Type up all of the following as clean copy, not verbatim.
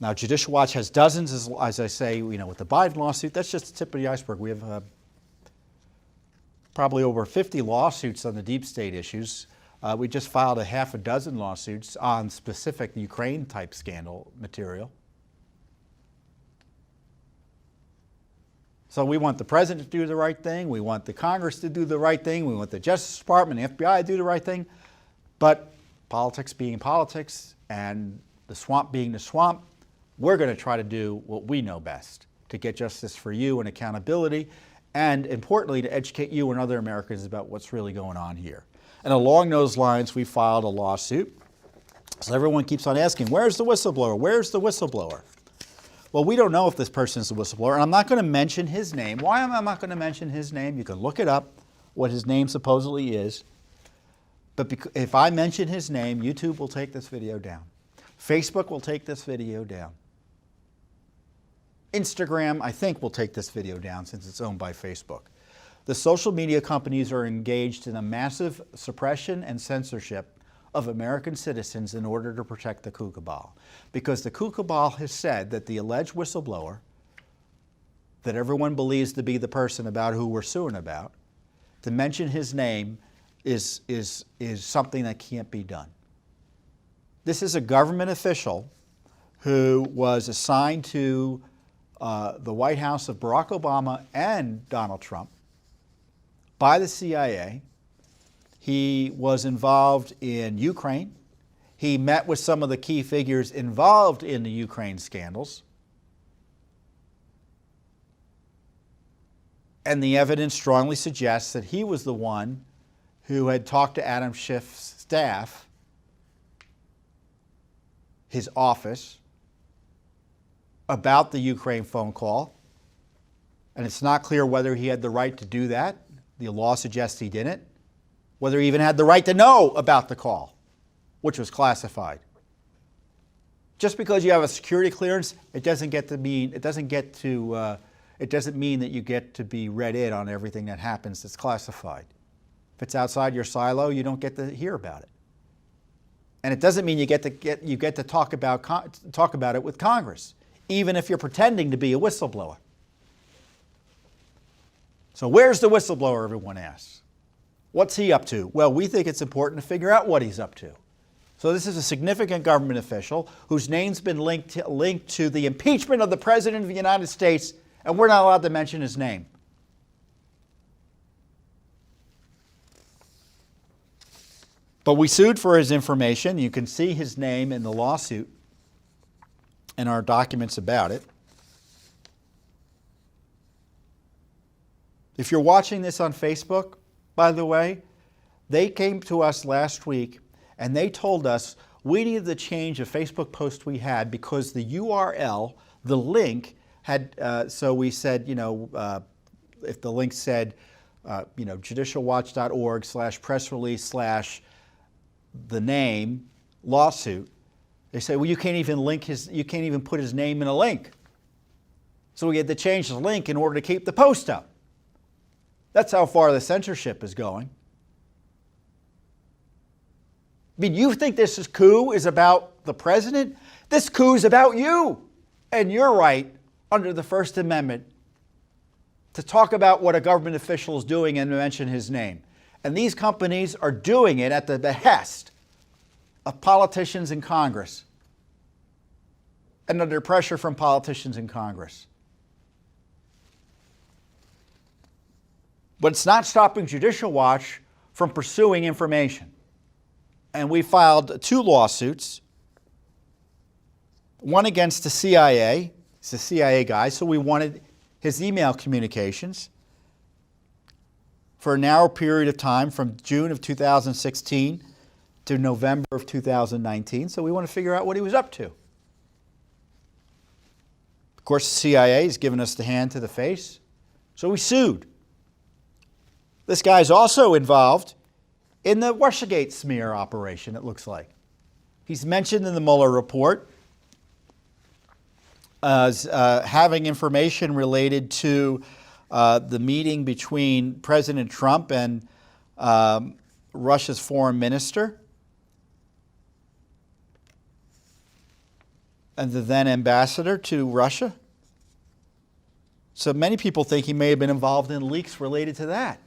Now, Judicial Watch has dozens, as I say, with the Biden lawsuit. That's just the tip of the iceberg. We have probably over 50 lawsuits on the deep state issues. We just filed a half a dozen lawsuits on specific Ukraine-type scandal material. So we want the president to do the right thing. We want the Congress to do the right thing. We want the Justice Department, the FBI to do the right thing. But politics being politics and the swamp being the swamp, we're going to try to do what we know best to get justice for you and accountability, and importantly, to educate you and other Americans about what's really going on here. And along those lines, we filed a lawsuit. So everyone keeps on asking, where's the whistleblower? Where's the whistleblower? Well, we don't know if this person is a whistleblower, and I'm not going to mention his name. Why am I not going to mention his name? You can look it up, what his name supposedly is. But if I mention his name, YouTube will take this video down. Facebook will take this video down. Instagram, I think, will take this video down since it's owned by Facebook. The social media companies are engaged in a massive suppression and censorship of American citizens in order to protect the coup cabal. Because the coup cabal has said that the alleged whistleblower, that everyone believes to be the person about who we're suing about, to mention his name is something that can't be done. This is a government official who was assigned to the White House of Barack Obama and Donald Trump by the CIA. He was involved in Ukraine. He met with some of the key figures involved in the Ukraine scandals. And the evidence strongly suggests that he was the one who had talked to Adam Schiff's staff, his office, about the Ukraine phone call. And it's not clear whether he had the right to do that. The law suggests he didn't. Whether he even had the right to know about the call, which was classified. Just because you have a security clearance, it doesn't mean that you get to be read in on everything that happens that's classified. If it's outside your silo, you don't get to hear about it. And it doesn't mean you get to talk about it with Congress, even if you're pretending to be a whistleblower. So where's the whistleblower, everyone asks? What's he up to? Well, we think it's important to figure out what he's up to. So this is a significant government official whose name's been linked to the impeachment of the President of the United States, and we're not allowed to mention his name. But we sued for his information. You can see his name in the lawsuit and our documents about it. If you're watching this on Facebook, by the way, they came to us last week and they told us we needed to change a Facebook post we had because the URL, the link, had, so we said, if the link said, judicialwatch.org/press release/ the name lawsuit, they said, well, you can't even put his name in a link. So we had to change the link in order to keep the post up. That's how far the censorship is going. I mean, you think this coup is about the president? This coup is about you and your right under the First Amendment to talk about what a government official is doing and to mention his name. And these companies are doing it at the behest of politicians in Congress and under pressure from politicians in Congress. But it's not stopping Judicial Watch from pursuing information. And we filed 2 lawsuits, one against the CIA. It's a CIA guy, so we wanted his email communications for a narrow period of time from June of 2016 to November of 2019. So we want to figure out what he was up to. Of course, the CIA has given us the hand to the face, so we sued. This guy's also involved in the Russiagate smear operation, it looks like. He's mentioned in the Mueller report as having information related to the meeting between President Trump and Russia's foreign minister. and the then ambassador to Russia. So many people think he may have been involved in leaks related to that.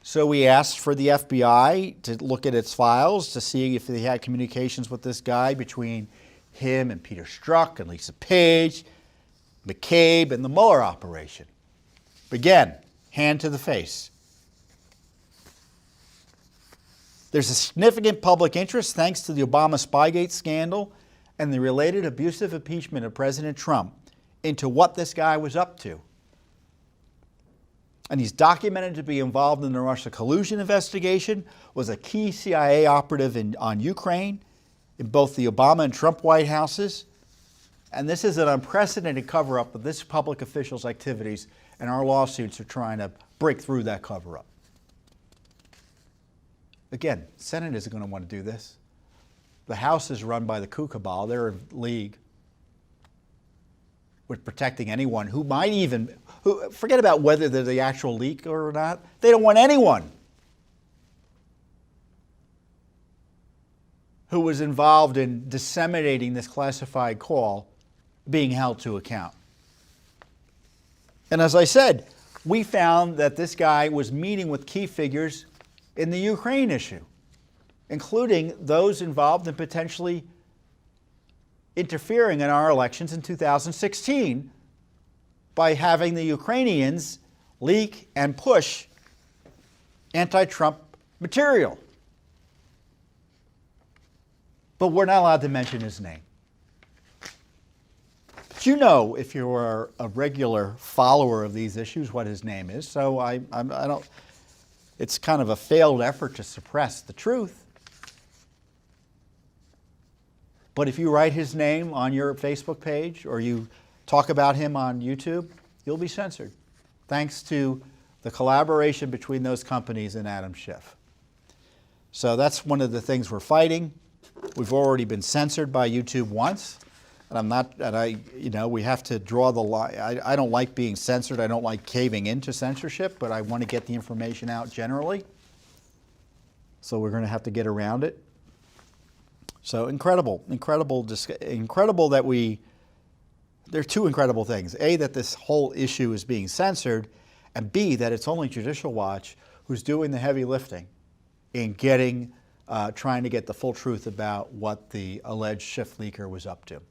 So we asked for the FBI to look at its files to see if they had communications with this guy between him and Peter Strzok and Lisa Page, McCabe, and the Mueller operation. Again, hand to the face. There's a significant public interest thanks to the Obama Spygate scandal and the related abusive impeachment of President Trump into what this guy was up to. And he's documented to be involved in the Russia-collusion investigation, was a key CIA operative on Ukraine, in both the Obama and Trump White Houses. And this is an unprecedented cover-up of this public official's activities, and our lawsuits are trying to break through that cover-up. Again, the Senate isn't going to want to do this. The House is run by the coup cabal. They're in league with protecting anyone who might even, forget about whether they're the actual leak or not. They don't want anyone who was involved in disseminating this classified call being held to account. And as I said, we found that this guy was meeting with key figures in the Ukraine issue, including those involved in potentially interfering in our elections in 2016 by having the Ukrainians leak and push anti-Trump material. But we're not allowed to mention his name. But you know, if you're a regular follower of these issues, what his name is. So I don't. It's kind of a failed effort to suppress the truth. But if you write his name on your Facebook page or you talk about him on YouTube, you'll be censored, thanks to the collaboration between those companies and Adam Schiff. So that's one of the things we're fighting. We've already been censored by YouTube once, and we have to draw the line. I don't like being censored. I don't like caving into censorship, but I want to get the information out generally. So we're going to have to get around it. So incredible that there are two incredible things. A, that this whole issue is being censored, and B, that it's only Judicial Watch who's doing the heavy lifting in trying to get the full truth about what the alleged Schiff leaker was up to.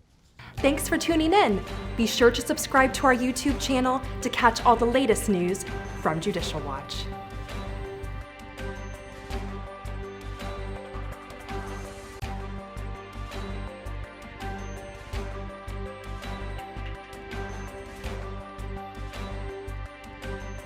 Thanks for tuning in. Be sure to subscribe to our YouTube channel to catch all the latest news from Judicial Watch.